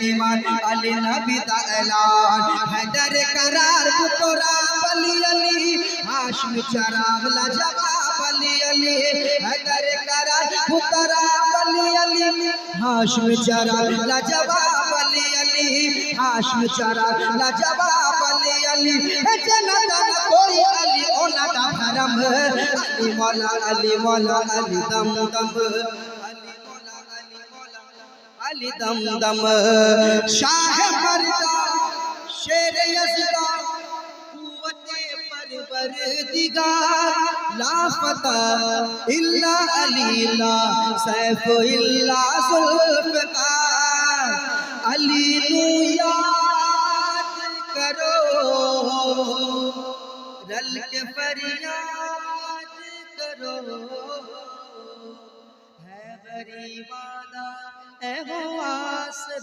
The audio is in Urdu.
ایمان علی نبی دا اعلان حیدر قرار بطورا بلی علی ہاشم چراغ لجواب علی علی حیدر قرار بطورا بلی علی ہاشم چراغ لجواب علی علی ہاشم چراغ لجواب علی علی جنت نہ کوئی علی اونا دا بھرم علی مولا علی مولا علی دم دم علی دم دم شاہ مردا شیر یزدا قوت پروردگار لا فتح الا علی لا سیف الا ذوالفقار علی نو یاد کرو رل کے فریاد کرو ہے غریبادہ اے ہو آسرا